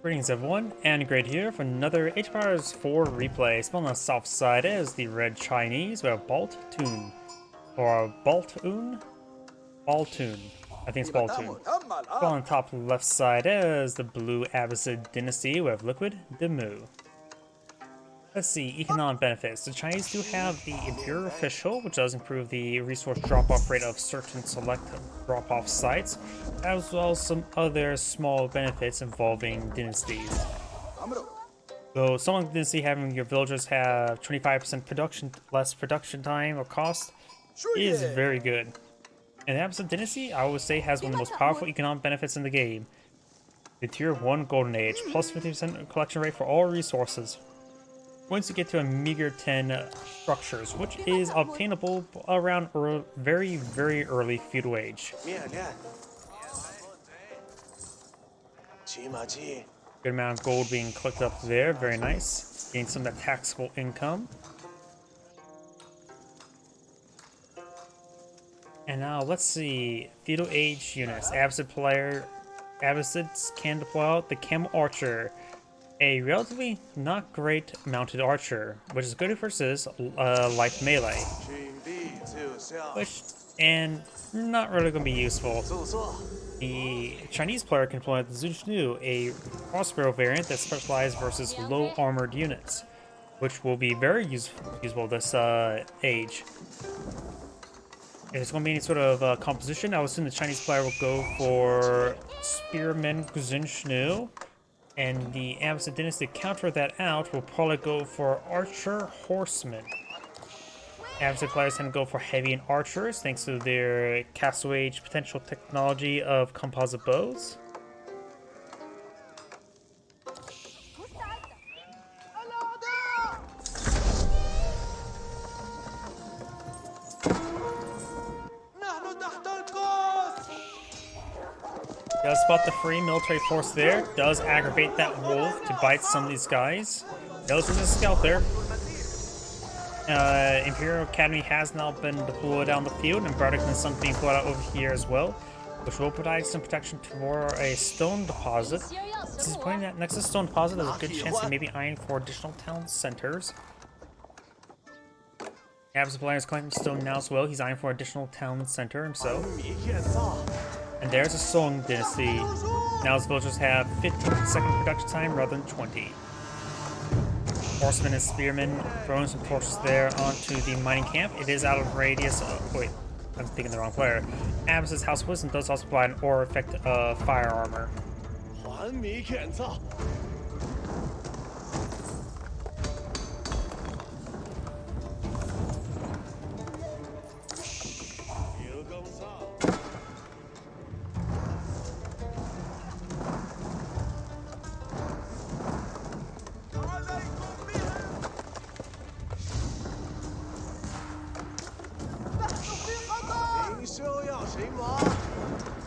Greetings everyone, and Great here for another HPR's 4 replay. Spelled on the south side is the red Chinese. We have Baltune, or Baltune? Baltune. I think it's Baltune. Spelled on the top left side is the blue Abbasid Dynasty. We have liquid DeMu. Let's see, economic benefits. The Chinese do have the Imperial Official, which does improve the resource drop-off rate of certain select drop-off sites, as well as some other small benefits involving dynasties. So some of the dynasty having your villagers have 25% less production time or cost is very good. And the Abbasid Dynasty, I would say, has one of the most powerful economic benefits in the game. The Tier 1 Golden Age, plus 50% collection rate for all resources. Once you get to a meager 10 structures, which is obtainable around very, very early feudal age. Good amount of gold being collected up there, very nice. Gain some of that taxable income. And now let's see, feudal age units. Abbasids can deploy out the Camel Archer. A relatively not great mounted archer, which is good versus light melee, and not really going to be useful. The Chinese player can deploy the Zhushnu, a crossbow variant that specializes versus low armored units, which will be very useful this age. If there's going to be any sort of composition, I would assume the Chinese player will go for Spearman Zhushnu. And the Abbasid Dynasty to counter that out will probably go for Archer Horsemen. Abbasid players tend to go for heavy and archers thanks to their Castle Age potential technology of composite bows. Does spot the free military force there, does aggravate that wolf to bite some of these guys. Does with a scout there. Imperial Academy has now been deployed down the field, and Bardic and Sun being deployed out over here as well, which will provide some protection for a stone deposit. This is pointing that next to stone deposit, there's a good chance of maybe eyeing for additional town centers. Abbasid player is collecting stone now as well, he's eyeing for additional town center himself. And there's a Song Dynasty. Now his villagers have 15-second production time rather than 20. Horsemen and spearmen throwing some torches there onto the mining camp. It is out of radius. Wait, I'm thinking the wrong player. Abbasid's House of Wisdom does also provide an aura effect of fire armor.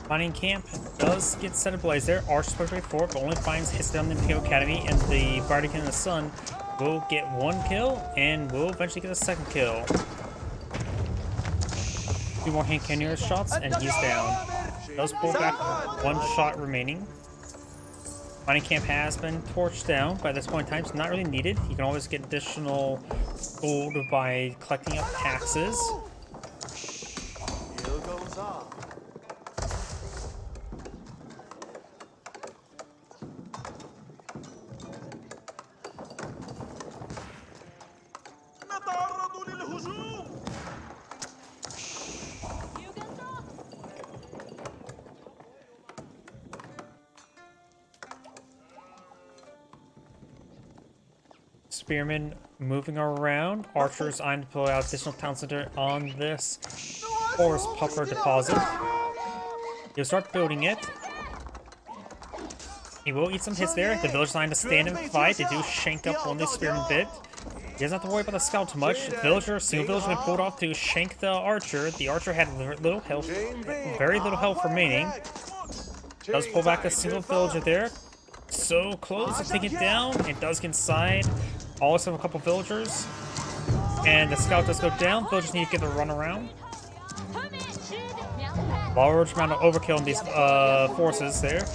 Mining camp does get set ablaze there. Archer's supposed to be 4, but only finds hits down the Imperial Academy, and the Bardic and the Sun will get 1 kill and will eventually get a 2nd kill. 2 more hand cannoneer shots and he's down. Does pull back 1 shot remaining. Mining camp has been torched down by this point in time. It's not really needed. You can always get additional gold by collecting up taxes. Spearmen moving around. Archers eyeing to pull out additional town center on this forest puffer deposit. He'll start building it. He will eat some hits there. The villagers eyeing to stand and fight. They do shank up one of these spearmen bit. He doesn't have to worry about the scout too much. Single villager been pulled off to shank the archer. The archer had little health, very little health remaining. Does pull back a single villager there. So close to take it down. It does get inside. Also have a couple villagers. And the scout does go down. Villagers need to get a run around. Large amount of overkill in these forces there.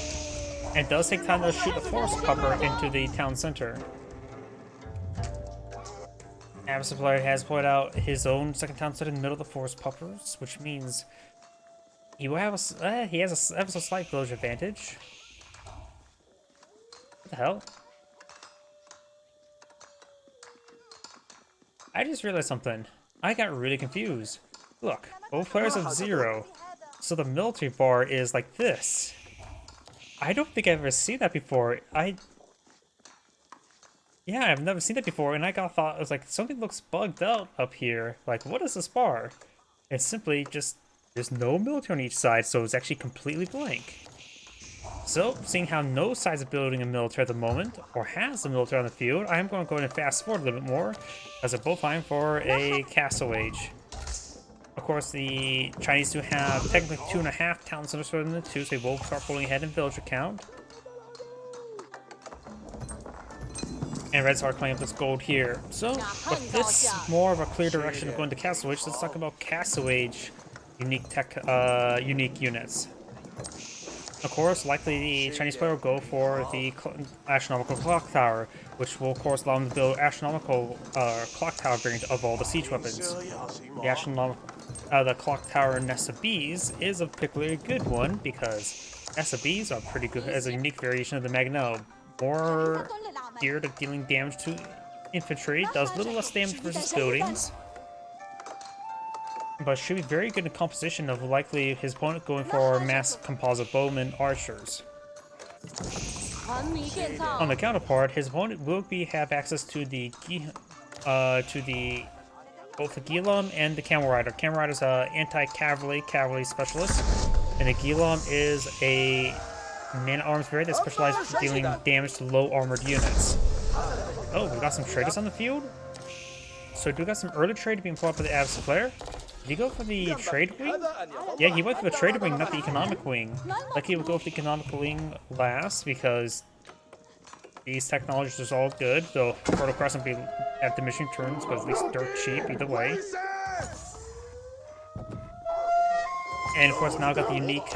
And it does take time to shoot the forest pupper into the town center. Abbasid player has put out his own second town center in the middle of the forest puppers, which means he will have he has a slight village advantage. What the hell? I just realized something. I got really confused. Look, both players have 0, so the military bar is like this. I don't think I've ever seen that before. Yeah, I've never seen that before, and I thought it was like something looks bugged out up here. Like, what is this bar? It's simply just there's no military on each side, so it's actually completely blank. So, seeing how no side's building a military at the moment, or has a military on the field, I'm going to go ahead and fast forward a little bit more, as they're both vying for a castle age. Of course, the Chinese do have technically 2.5 town centers for them than 2, so they will start pulling ahead in villager count. And Reds are playing up this gold here. So, with this more of a clear direction of going to Castle Age, let's talk about Castle Age unique units. Of course, likely the Chinese player will go for the astronomical clock tower, which will of course allow them to build astronomical clock tower variant of all the siege weapons. The clock tower Nest of Bees is a particularly good one because Nest of Bees are pretty good as a unique variation of the Magnum. More geared at dealing damage to infantry, does little less damage versus buildings, but should be very good in composition of likely his opponent going for mass composite bowmen archers. On the counterpart, his opponent will have access to both the Gilam and the Camel Rider. Camel Rider is an anti-cavalry specialist, and the Gilam is a man-at-arms variant that specializes in dealing damage to low armored units. Oh, we got some traders on the field. So do we got some early trade being pulled up by the Abbasid player? Did he go for the trade wing? Yeah, he went for the trade wing, not the economic wing. Like he would go for the economic wing last because these technologies are all good, though Fertile Crescent will be at diminishing turns, but at least dirt cheap either way. And of course now got the unique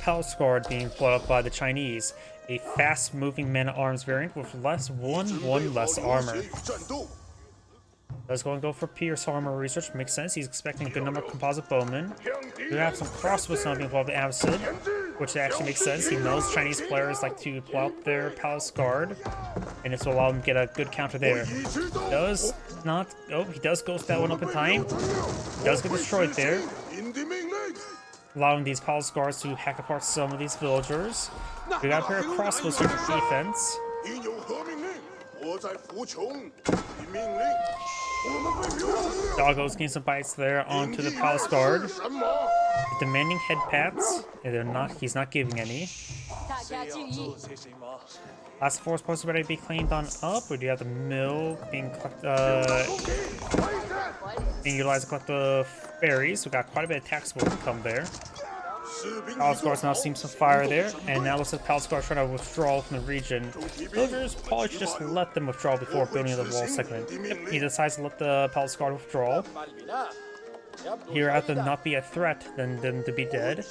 Palace Guard being pulled up by the Chinese. A fast-moving man-at-arms variant with one less armor. Let's go and go for Pierce armor research. Makes sense. He's expecting a good number of composite bowmen. We have some crossbows now being pulled up the Abbasid, which actually makes sense. He knows Chinese players like to pull out their Palace Guard, and this will allow him to get a good counter there. He does ghost that one up in time. He does get destroyed there, allowing these Palace Guards to hack apart some of these villagers. We got a pair of crossbows here for defense. Doggo's getting some bites there onto the Palace Guard. Demanding head pats, and he's not giving any. Last force posts ready to be cleaned on up. We do have the mill being utilized to collect the berries. We got quite a bit of taxable income there. Palace Guards now seeing some fire there, and now looks like Palace Guards trying to withdraw from the region. Villagers probably should just let them withdraw before building the wall segment. Yep, he decides to let the Palace Guard withdraw. He'd rather not be a threat than them to be dead.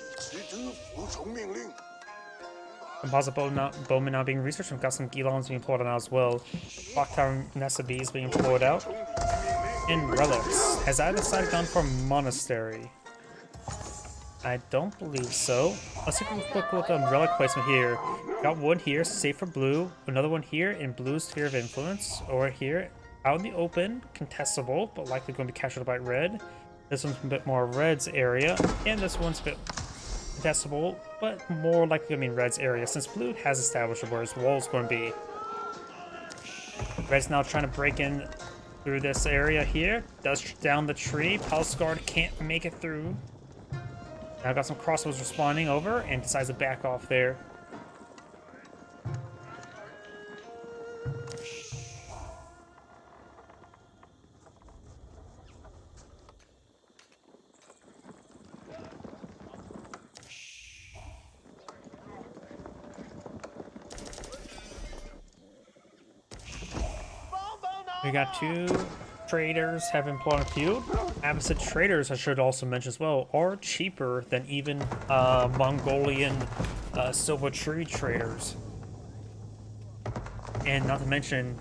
Composite bowmen now being researched. We've got some Gilons being pulled out as well. Clock Tower Nest of Bees being pulled out. And relics. Has either side gone for Monastery? I don't believe so. Let's take a quick look on relic placement here. Got one here, safe for blue. Another one here in blue's sphere of influence. Or here, out in the open, contestable, but likely going to be captured by red. This one's a bit more red's area. And this one's a bit contestable, but more likely going to be in red's area, since blue has established where his wall's going to be. Red's now trying to break in through this area here. Does down the tree. Palace Guard can't make it through. Now got some crossbows responding over and decides to back off there. We got two traders have employed a few. Abbasid traders, I should also mention as well, are cheaper than even Mongolian silver tree traders. And not to mention,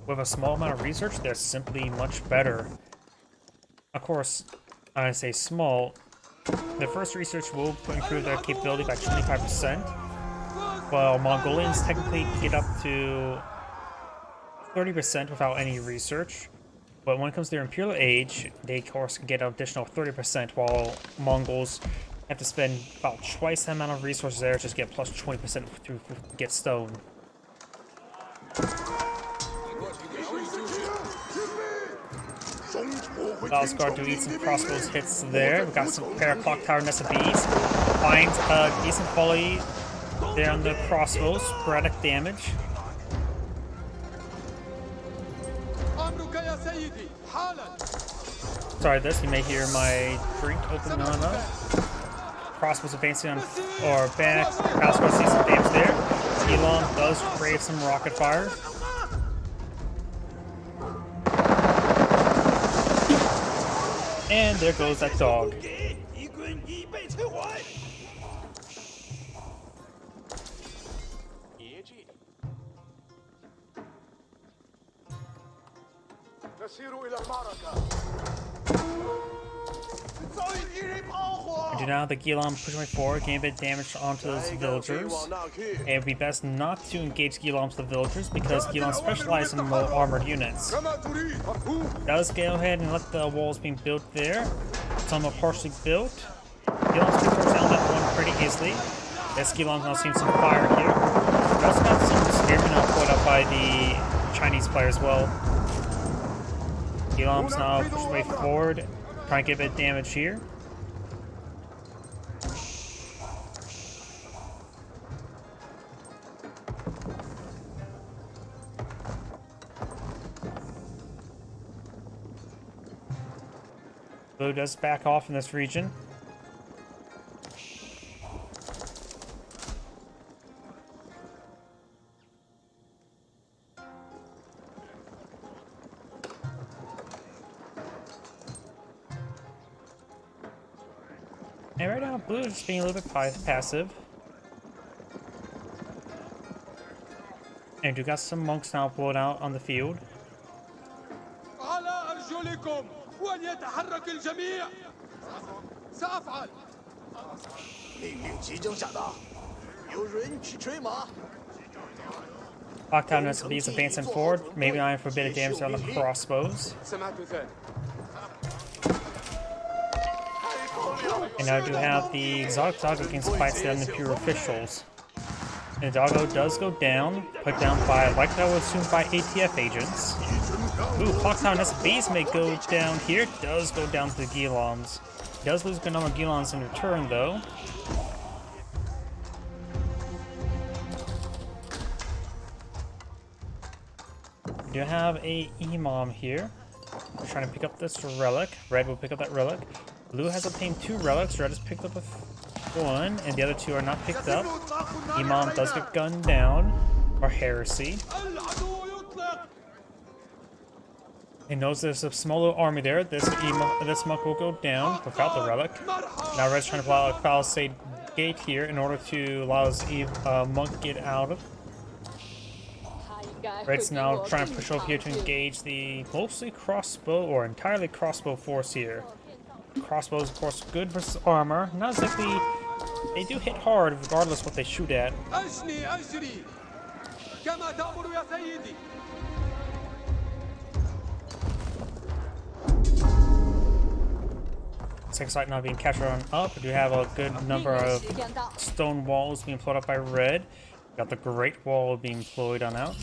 with a small amount of research, they're simply much better. Of course, I say small. The first research will improve their capability by 25%, while Mongolians technically get up to 30% without any research. But when it comes to their Imperial Age, they of course get an additional 30%, while Mongols have to spend about twice the amount of resources there, just get plus 20% to get stone. Valsgard do eat some crossbows hits there. We got some pair of clock tower nest of bees. Finds a decent volley there on the crossbows. Sporadic damage. Sorry, this you may hear my drink opening on up. Crossbows advancing on or back. Valsgard sees some damage there. Elon does brave some rocket fire. And there goes that dog. And now the Gilom push my forward, gain a bit of damage onto those villagers. And it would be best not to engage Giloms the villagers because Giloms specialize in low armored units. Does go ahead and let the walls being built there. Some are partially built. Giloms can force down that one pretty easily. Yes, Giloms now seeing some fire here. We also got some spearmen now put up by the Chinese player as well. Giloms now push way forward, trying to get a bit of damage here. Blue does back off in this region. And right now, Blue is just being a little bit passive. And we got some monks now pulled out on the field. Lockdown SBs advancing forward, maybe eyeing for a bit of damage on the crossbows. And now do have the exotic dog against fights down the pure officials. And the doggo does go down, put down by, like I would assume, by ATF agents. Ooh, Clocktown SBs may go down here, does go down to the Giloms. Does lose a good number of Giloms in return though. We do have a Imam here. We're trying to pick up this relic. Red will pick up that relic. Blue has obtained 2 relics. Red has picked up one, and the other 2 are not picked up. Imam does get gunned down, or heresy. He knows there's a small little army there. This monk will go down without the relic. Now Red's trying to pull out a palisade gate here in order to allow his monk to get out of. Red's now trying to push over here to engage the mostly crossbow or entirely crossbow force here. Crossbows, of course, good versus armor. Not exactly. They do hit hard regardless what they shoot at. Second sight now being captured on up. We do have a good number of stone walls being put up by Red. Got the Great Wall being employed on out.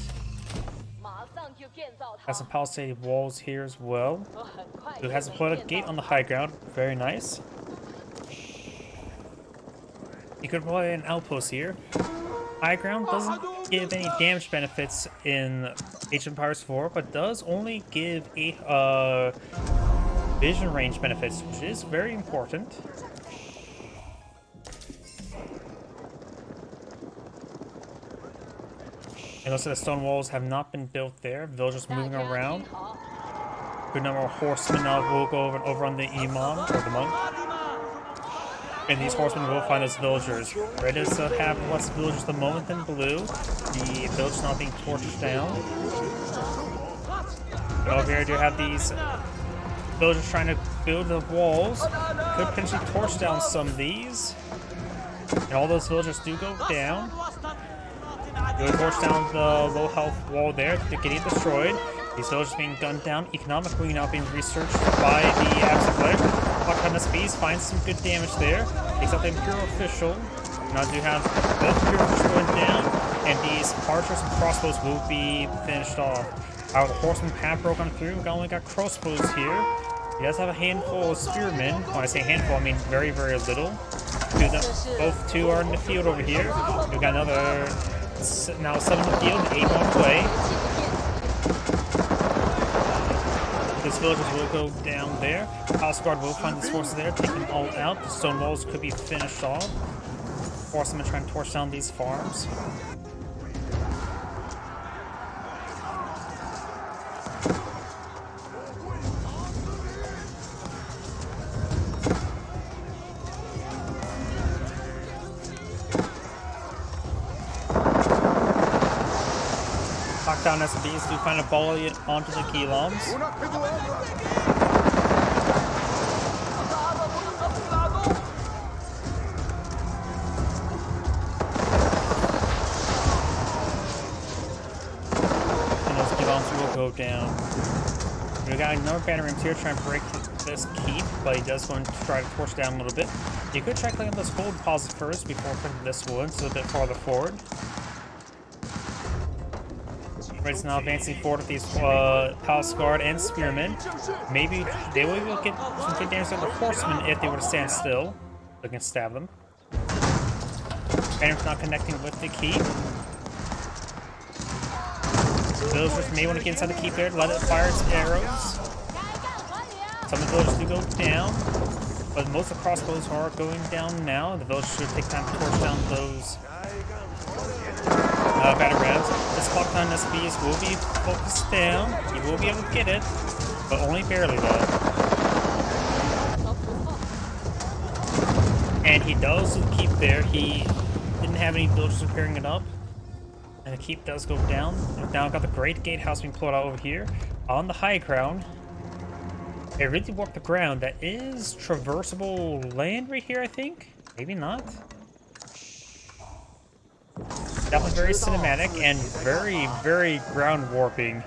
Has some palisade walls here as well. Who has put a gate on the high ground. Very nice. You could play an outpost here. High ground doesn't give any damage benefits in Age of Empires 4, but does only give 8 vision range benefits, which is very important. And also the stone walls have not been built there. Villagers moving around. Good number of horsemen now will go over on the Imam, or the monk. And these horsemen will find those villagers. Red does have less villagers at the moment than blue. The village not being torched down. And over here, I do have these villagers trying to build the walls. Could potentially torch down some of these. And all those villagers do go down. You'll torch down the low health wall there to get it destroyed. These villagers being gunned down. Economically now being researched by the Abbasid. Dynasty finds some good damage there. Takes out the Imperial official. Now do have both Imperial officials going down. And these archers and crossbows will be finished off. The horsemen have broken through. We only got crossbows here. He does have a handful of spearmen. When I say handful, I mean very, very little. Both two are in the field over here. We've got another now 7 in the field, 8 on the way. These villagers will go down there. House Guard will find these forces there, take them all out. The stone walls could be finished off. Horsemen trying to torch down these farms. Down SBs to find a volley onto the Keylons. And those Keylons will go down. We got another banner here trying to break this keep, but he does want to try to torch down a little bit. You could try clicking this gold deposit first before putting this one, so a bit farther forward. Red's now advancing forward with these Palace Guard and Spearmen. Maybe they will get some good damage on the Horsemen if they were to stand still. They can stab them. Banner's not connecting with the keep. Villagers may want to get inside the keep there to let it fire its arrows. Some of the villagers do go down, but most of the crossbows are going down now. The villagers should take time to torch down those battle rams. This clock on SBs will be focused down. He will be able to get it, but only barely though. And he does keep there. He didn't have any villagers repairing it up. And the keep does go down. We've now got the Great Gatehouse being pulled out over here. On the high ground. They really worked the ground. That is traversable land right here, I think. Maybe not. That was very cinematic and very, very ground warping.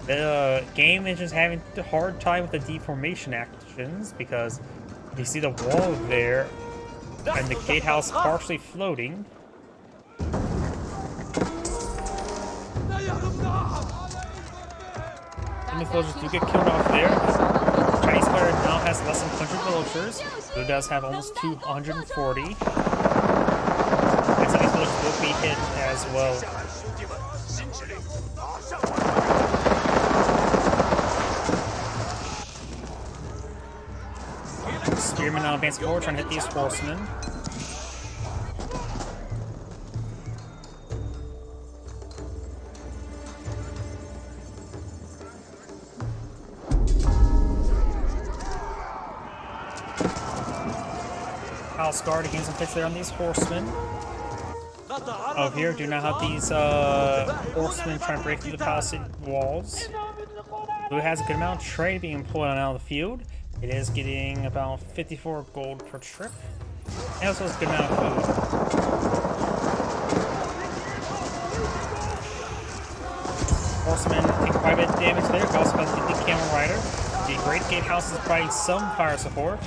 The game is just having a hard time with the deformation actions because you see the wall there and the gatehouse partially floating. Some of the villagers do get killed off there. The Chinese player now has less than 100 villagers, who does have almost 240. And some of these villagers will be hit as well. Spearmen now advancing forward, trying to hit these horsemen. Palace Guard again some pitch there on these horsemen. Over here, do not have these horsemen trying to break through the palisade walls. Blue has a good amount of trade being pulled out of the field. It is getting about 54 gold per trip. And also has a good amount of food. Horsemen take quite a bit of damage there. We also got the Camel Rider. The Great Gatehouse is providing some fire support.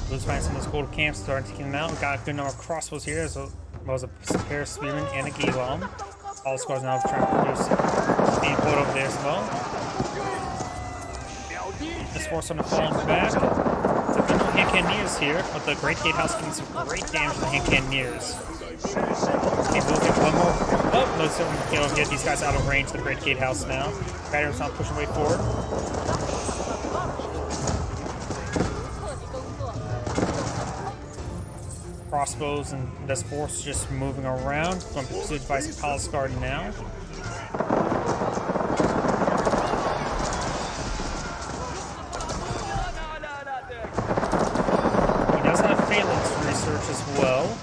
Blue's finding some of those gold camps, starting to take them out. We got a good number of crossbows here, as well as a pair of spearmen and a Gilon. All the squads now trying to produce being put over there as well. This force on the falling back. So there's no hand cannoneers here, but the Great Gatehouse getting some great damage to the hand cannoneers. Okay, we'll get one more. Oh, let's get these guys out of range. The Great Gatehouse now. Battery's not pushing way forward. Crossbows and this force just moving around. Going to pursuit by Palace Guard now. as well.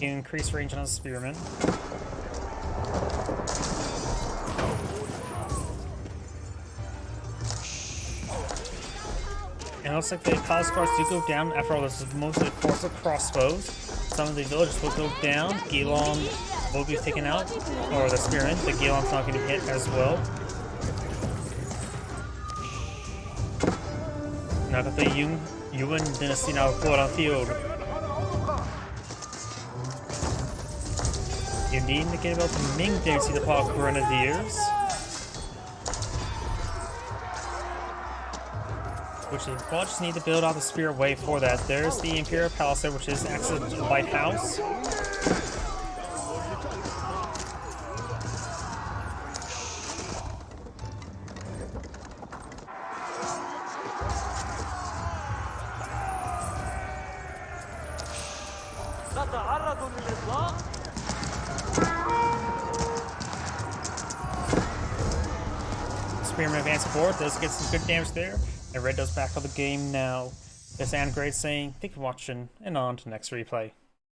Increase range on a spearman. And it looks like the palace guards do go down. After all, this is mostly force of crossbows. Some of the villagers will go down. Gilon will be taken out, or the spearman. The Gilon's not going to hit as well. Now got the Yuan Dynasty now put on field. You need to get about the Ming Dynasty, the Paul Grenadiers. Which you just need to build out the spearway for that. There's the Imperial Palace, which is actually the lighthouse. Spearman advances forward, does get some good damage there. And red does back up the game now. This is Great saying, thank you for watching, and on to the next replay.